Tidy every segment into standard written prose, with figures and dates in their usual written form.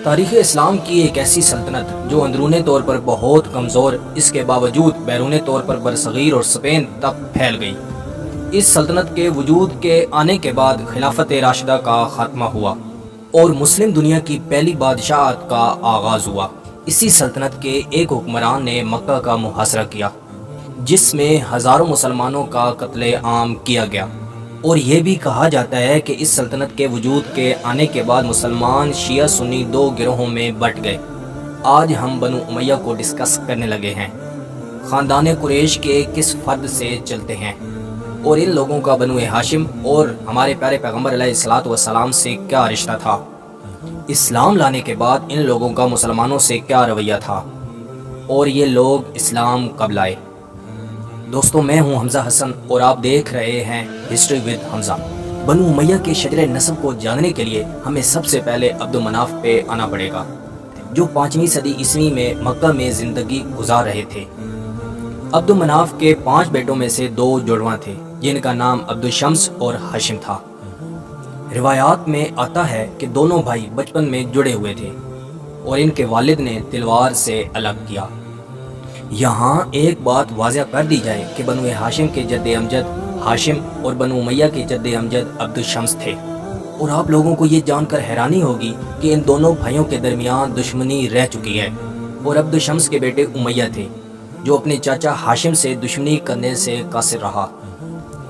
تاریخ اسلام کی ایک ایسی سلطنت جو اندرونی طور پر بہت کمزور، اس کے باوجود بیرونی طور پر برصغیر اور اسپین تک پھیل گئی۔ اس سلطنت کے وجود کے آنے کے بعد خلافت راشدہ کا خاتمہ ہوا اور مسلم دنیا کی پہلی بادشاہت کا آغاز ہوا۔ اسی سلطنت کے ایک حکمران نے مکہ کا محاصرہ کیا، جس میں ہزاروں مسلمانوں کا قتل عام کیا گیا، اور یہ بھی کہا جاتا ہے کہ اس سلطنت کے وجود کے آنے کے بعد مسلمان شیعہ سنی دو گروہوں میں بٹ گئے۔ آج ہم بنو امیہ کو ڈسکس کرنے لگے ہیں۔ خاندان قریش کے کس فرد سے چلتے ہیں اور ان لوگوں کا بنو ہاشم اور ہمارے پیارے پیغمبر علیہ الصلوۃ والسلام سے کیا رشتہ تھا؟ اسلام لانے کے بعد ان لوگوں کا مسلمانوں سے کیا رویہ تھا اور یہ لوگ اسلام کب لائے؟ دوستو، میں ہوں حمزہ حسن اور آپ دیکھ رہے ہیں ہسٹری ود حمزہ۔ بنو امیہ کے شجر نسب کو جاننے کے لیے ہمیں سب سے پہلے عبد مناف پہ آنا پڑے گا، جو 5ویں صدی عیسوی میں مکہ میں زندگی گزار رہے تھے۔ عبد مناف کے 5 بیٹوں میں سے 2 جڑواں تھے، جن کا نام عبد الشمس اور ہاشم تھا۔ روایات میں آتا ہے کہ دونوں بھائی بچپن میں جڑے ہوئے تھے اور ان کے والد نے تلوار سے الگ کیا۔ یہاں ایک بات واضح کر دی جائے کہ بنو ہاشم کے جد امجد ہاشم اور بنو امیہ کے جد امجد عبد الشمس تھے، اور آپ لوگوں کو یہ جان کر حیرانی ہوگی کہ ان دونوں بھائیوں کے درمیان دشمنی رہ چکی ہے، اور عبد الشمس کے بیٹے امیہ تھے جو اپنے چاچا ہاشم سے دشمنی کرنے سے قاصر رہا،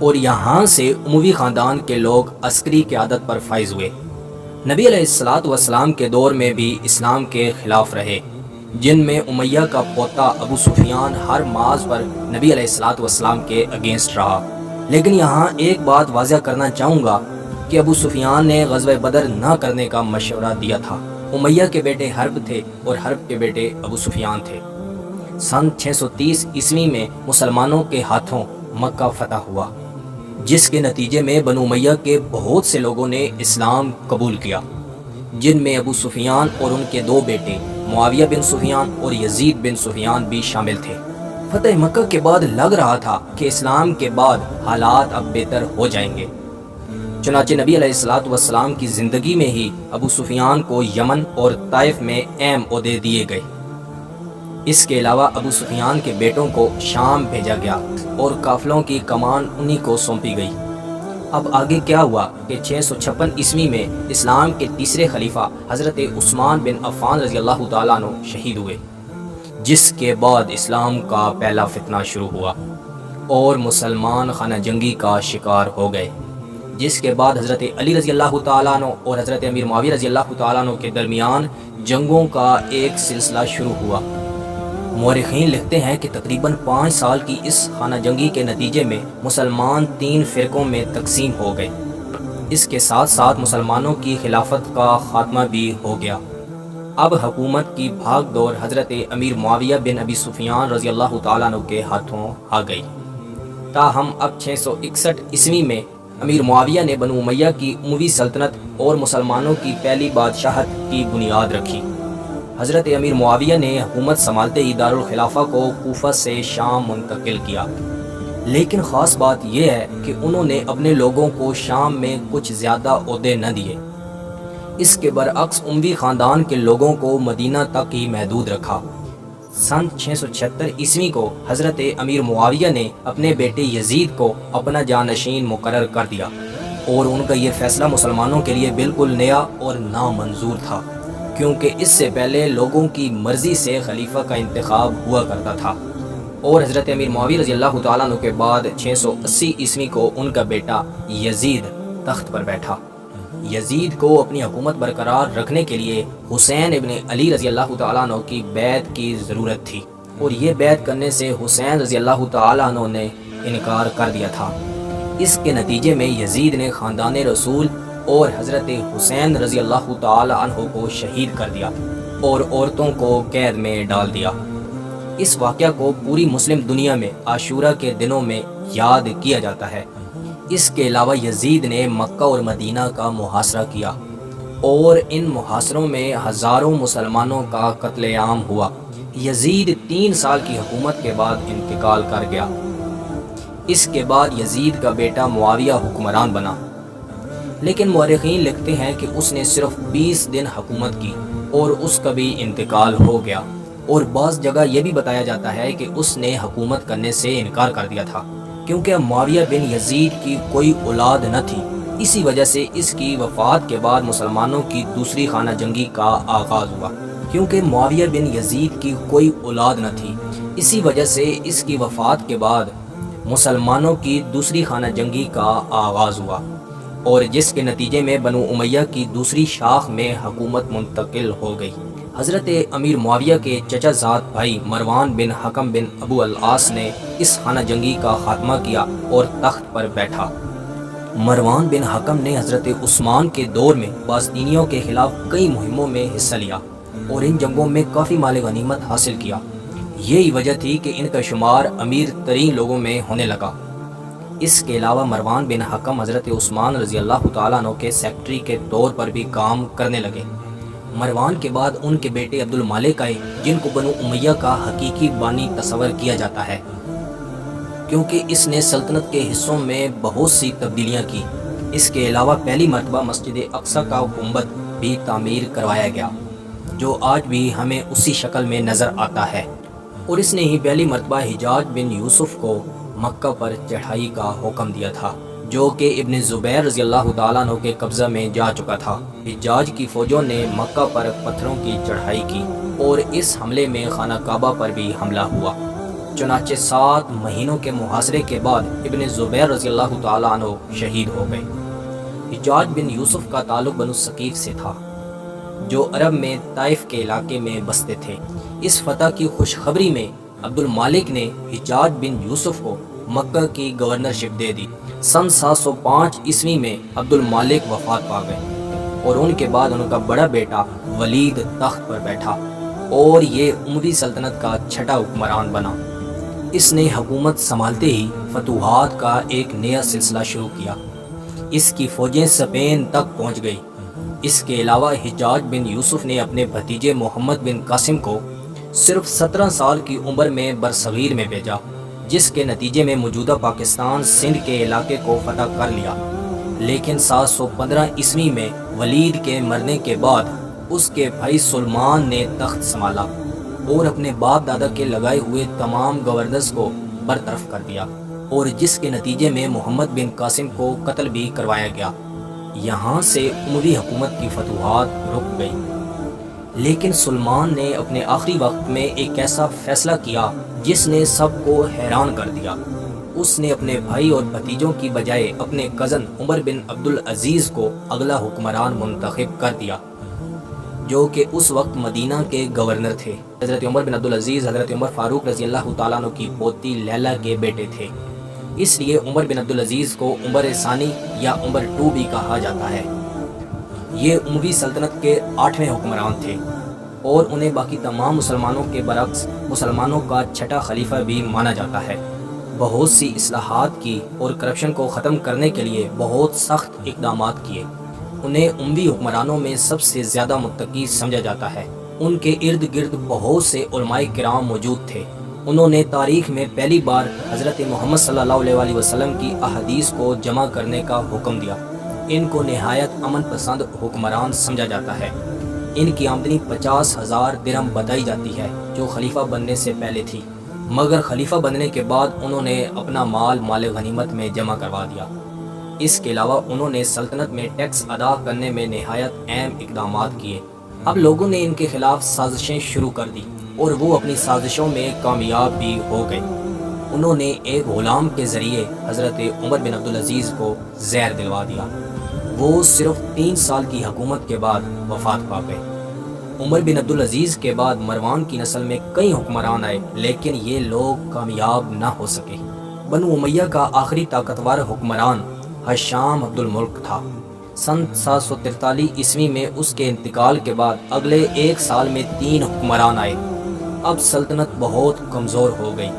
اور یہاں سے اموی خاندان کے لوگ عسکری قیادت پر فائز ہوئے۔ نبی علیہ الصلوۃ والسلام کے دور میں بھی اسلام کے خلاف رہے، جن میں امیہ کا پوتا ابو سفیان ہر معاذ پر نبی علیہ الصلوۃ والسلام کے اگینسٹ رہا۔ لیکن یہاں ایک بات واضح کرنا چاہوں گا کہ ابو سفیان نے غزوہ بدر نہ کرنے کا مشورہ دیا تھا۔ امیہ کے بیٹے حرب تھے اور حرب کے بیٹے ابو سفیان تھے۔ سن 630 عیسوی میں مسلمانوں کے ہاتھوں مکہ فتح ہوا، جس کے نتیجے میں بنو امیہ کے بہت سے لوگوں نے اسلام قبول کیا، جن میں ابو سفیان اور ان کے 2 بیٹے معاویہ بن سفیان اور یزید بن سفیان بھی شامل تھے۔ فتح مکہ کے بعد لگ رہا تھا کہ اسلام کے بعد حالات اب بہتر ہو جائیں گے، چنانچہ نبی علیہ الصلوۃ والسلام کی زندگی میں ہی ابو سفیان کو یمن اور طائف میں اہم عہدے دیے گئے۔ اس کے علاوہ ابو سفیان کے بیٹوں کو شام بھیجا گیا اور قافلوں کی کمان انہی کو سونپی گئی۔ اب آگے کیا ہوا کہ 656 عیسوی میں اسلام کے تیسرے خلیفہ حضرت عثمان بن عفان رضی اللہ تعالیٰ عنہ شہید ہوئے، جس کے بعد اسلام کا پہلا فتنہ شروع ہوا اور مسلمان خانہ جنگی کا شکار ہو گئے، جس کے بعد حضرت علی رضی اللہ تعالیٰ عنہ اور حضرت امیر معاویہ رضی اللہ تعالیٰ عنہ کے درمیان جنگوں کا ایک سلسلہ شروع ہوا۔ مورخین لکھتے ہیں کہ تقریباً 5 سال کی اس خانہ جنگی کے نتیجے میں مسلمان 3 فرقوں میں تقسیم ہو گئے۔ اس کے ساتھ ساتھ مسلمانوں کی خلافت کا خاتمہ بھی ہو گیا۔ اب حکومت کی بھاگ دور حضرت امیر معاویہ بن ابی سفیان رضی اللہ تعالیٰ عنہ کے ہاتھوں آ گئی۔ تاہم اب 661 عیسوی میں امیر معاویہ نے بنو امیہ کی اموی سلطنت اور مسلمانوں کی پہلی بادشاہت کی بنیاد رکھی۔ حضرت امیر معاویہ نے حکومت سنبھالتے ہی دارالخلافہ کو کوفہ سے شام منتقل کیا، لیکن خاص بات یہ ہے کہ انہوں نے اپنے لوگوں کو شام میں کچھ زیادہ عہدے نہ دیے۔ اس کے برعکس اموی خاندان کے لوگوں کو مدینہ تک ہی محدود رکھا۔ سن 676 عیسوی کو حضرت امیر معاویہ نے اپنے بیٹے یزید کو اپنا جانشین مقرر کر دیا، اور ان کا یہ فیصلہ مسلمانوں کے لیے بالکل نیا اور نامنظور تھا، کیونکہ اس سے پہلے لوگوں کی مرضی سے خلیفہ کا انتخاب ہوا کرتا تھا، اور حضرت امیر معاویہ رضی اللہ تعالیٰ عنہ کے بعد 680 عیسوی کو ان کا بیٹا یزید تخت پر بیٹھا۔ یزید کو اپنی حکومت برقرار رکھنے کے لیے حسین ابن علی رضی اللہ تعالیٰ عنہ کی بیعت کی ضرورت تھی، اور یہ بیعت کرنے سے حسین رضی اللہ تعالیٰ عنہ نے انکار کر دیا تھا۔ اس کے نتیجے میں یزید نے خاندان رسول اور حضرت حسین رضی اللہ تعالی عنہ کو شہید کر دیا اور عورتوں کو قید میں ڈال دیا۔ اس واقعہ کو پوری مسلم دنیا میں عاشورہ کے دنوں میں یاد کیا جاتا ہے۔ اس کے علاوہ یزید نے مکہ اور مدینہ کا محاصرہ کیا، اور ان محاصروں میں ہزاروں مسلمانوں کا قتل عام ہوا۔ یزید 3 سال کی حکومت کے بعد انتقال کر گیا۔ اس کے بعد یزید کا بیٹا معاویہ حکمران بنا۔ لیکن مورخین لکھتے ہیں کہ اس نے صرف 20 دن حکومت کی اور اس کا بھی انتقال ہو گیا، اور بعض جگہ یہ بھی بتایا جاتا ہے کہ اس نے حکومت کرنے سے انکار کر دیا تھا کیونکہ معاویہ بن یزید کی کوئی اولاد نہ تھی۔ اسی وجہ سے اس کی وفات کے بعد مسلمانوں کی دوسری خانہ جنگی کا آغاز ہوا، کیونکہ معاویہ بن یزید کی کوئی اولاد نہ تھی۔ اسی وجہ سے اس کی وفات کے بعد مسلمانوں کی دوسری خانہ جنگی کا آغاز ہوا، اور جس کے نتیجے میں بنو امیہ کی دوسری شاخ میں حکومت منتقل ہو گئی۔ حضرت امیر معاویہ کے چچا زاد بھائی مروان بن حکم بن ابو العاص نے اس خانہ جنگی کا خاتمہ کیا اور تخت پر بیٹھا۔ مروان بن حکم نے حضرت عثمان کے دور میں باستینیوں کے خلاف کئی مہموں میں حصہ لیا اور ان جنگوں میں کافی مال غنیمت حاصل کیا۔ یہی وجہ تھی کہ ان کا شمار امیر ترین لوگوں میں ہونے لگا۔ اس کے علاوہ مروان بن حکم حضرت عثمان رضی اللہ تعالیٰ عنہ کے سیکٹری کے طور پر بھی کام کرنے لگے۔ مروان کے بعد ان کے بیٹے عبد المالک آئے، جن کو بنو امیہ کا حقیقی بانی تصور کیا جاتا ہے، کیونکہ اس نے سلطنت کے حصوں میں بہت سی تبدیلیاں کی۔ اس کے علاوہ پہلی مرتبہ مسجد اقصیٰ کا گنبد بھی تعمیر کروایا گیا، جو آج بھی ہمیں اسی شکل میں نظر آتا ہے، اور اس نے ہی پہلی مرتبہ حجاج بن یوسف کو مکہ پر چڑھائی کا حکم دیا تھا، جو کہ ابن زبیر رضی اللہ تعالیٰ عنہ کے قبضہ میں جا چکا تھا۔ حجاج کی فوجوں نے مکہ پر پتھروں کی چڑھائی کی اور اس حملے میں خانہ کعبہ پر بھی حملہ ہوا۔ چنانچہ 7 مہینوں کے محاصرے کے بعد ابن زبیر رضی اللہ تعالیٰ عنہ شہید ہو گئے۔ حجاج بن یوسف کا تعلق بنو ثقیف سے تھا، جو عرب میں طائف کے علاقے میں بستے تھے۔ اس فتح کی خوشخبری میں عبد المالک نے حجاج بن یوسف کو مکہ کی گورنرشپ دے دی۔ سن 705 عیسوی میں عبد المالک وفات پا گئے اور ان کے بعد ان کا بڑا بیٹا ولید تخت پر بیٹھا اور یہ اموی سلطنت کا چھٹا حکمران بنا۔ اس نے حکومت سنبھالتے ہی فتوحات کا ایک نیا سلسلہ شروع کیا۔ اس کی فوجیں اسپین تک پہنچ گئی۔ اس کے علاوہ حجاج بن یوسف نے اپنے بھتیجے محمد بن قاسم کو صرف 17 سال کی عمر میں برصغیر میں بھیجا، جس کے نتیجے میں موجودہ پاکستان سندھ کے علاقے کو فتح کر لیا۔ لیکن 715 عیسوی میں ولید کے مرنے کے بعد اس کے بھائی سلمان نے تخت سنبھالا اور اپنے باپ دادا کے لگائے ہوئے تمام گورنرز کو برطرف کر دیا، اور جس کے نتیجے میں محمد بن قاسم کو قتل بھی کروایا گیا۔ یہاں سے اموی حکومت کی فتوحات رک گئی۔ لیکن سلمان نے اپنے آخری وقت میں ایک ایسا فیصلہ کیا جس نے سب کو حیران کر دیا۔ اس نے اپنے بھائی اور بھتیجوں کی بجائے اپنے کزن عمر بن عبد العزیز کو اگلا حکمران منتخب کر دیا، جو کہ اس وقت مدینہ کے گورنر تھے۔ حضرت عمر بن عبد العزیز حضرت عمر فاروق رضی اللہ تعالیٰ عنہ کی پوتی لیلہ کے بیٹے تھے، اس لیے عمر بن عبد العزیز کو عمر ثانی یا عمر 2 بھی کہا جاتا ہے۔ یہ اموی سلطنت کے 8ویں حکمران تھے اور انہیں باقی تمام مسلمانوں کے برعکس مسلمانوں کا چھٹا خلیفہ بھی مانا جاتا ہے۔ بہت سی اصلاحات کی اور کرپشن کو ختم کرنے کے لیے بہت سخت اقدامات کیے۔ انہیں اموی حکمرانوں میں سب سے زیادہ متقی سمجھا جاتا ہے۔ ان کے ارد گرد بہت سے علماء کرام موجود تھے۔ انہوں نے تاریخ میں پہلی بار حضرت محمد صلی اللہ علیہ وسلم کی احادیث کو جمع کرنے کا حکم دیا۔ ان کو نہایت امن پسند حکمران سمجھا جاتا ہے۔ ان کی آمدنی 50,000 درہم بتائی جاتی ہے، جو خلیفہ بننے سے پہلے تھی، مگر خلیفہ بننے کے بعد انہوں نے اپنا مال غنیمت میں جمع کروا دیا۔ اس کے علاوہ انہوں نے سلطنت میں ٹیکس ادا کرنے میں نہایت اہم اقدامات کیے۔ اب لوگوں نے ان کے خلاف سازشیں شروع کر دی اور وہ اپنی سازشوں میں کامیاب بھی ہو گئے۔ انہوں نے ایک غلام کے ذریعے حضرت عمر بن عبد العزیز کو زہر دلوا دیا۔ وہ صرف 3 سال کی حکومت کے بعد وفات پا گئے۔ عمر بن عبد العزیز کے بعد مروان کی نسل میں کئی حکمران آئے، لیکن یہ لوگ کامیاب نہ ہو سکے۔ بنو امیہ کا آخری طاقتور حکمران ہشام عبد الملک تھا۔ سن 743 عیسوی میں اس کے انتقال کے بعد اگلے 1 سال میں 3 حکمران آئے۔ اب سلطنت بہت کمزور ہو گئی۔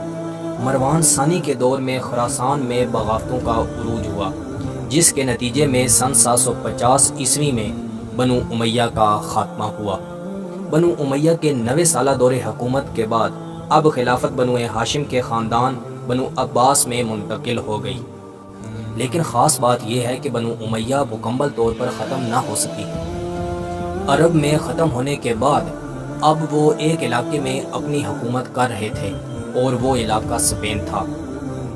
مروان ثانی کے دور میں خراسان میں بغاوتوں کا عروج ہوا، جس کے نتیجے میں سن 750 عیسوی میں بنو امیہ کا خاتمہ ہوا۔ بنو امیہ کے 9 سالہ دور حکومت کے بعد اب خلافت بنو ہاشم کے خاندان بنو عباس میں منتقل ہو گئی۔ لیکن خاص بات یہ ہے کہ بنو امیہ مکمل طور پر ختم نہ ہو سکی۔ عرب میں ختم ہونے کے بعد اب وہ ایک علاقے میں اپنی حکومت کر رہے تھے اور وہ علاقہ اسپین تھا۔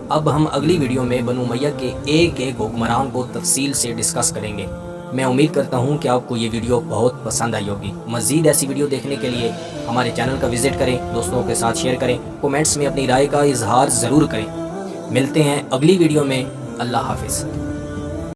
اب ہم اگلی ویڈیو میں بنو امیہ کے ایک ایک حکمران کو تفصیل سے ڈسکس کریں گے۔ میں امید کرتا ہوں کہ آپ کو یہ ویڈیو بہت پسند آئی ہوگی۔ مزید ایسی ویڈیو دیکھنے کے لیے ہمارے چینل کا وزٹ کریں، دوستوں کے ساتھ شیئر کریں، کومنٹس میں اپنی رائے کا اظہار ضرور کریں۔ ملتے ہیں اگلی ویڈیو میں۔ اللہ حافظ۔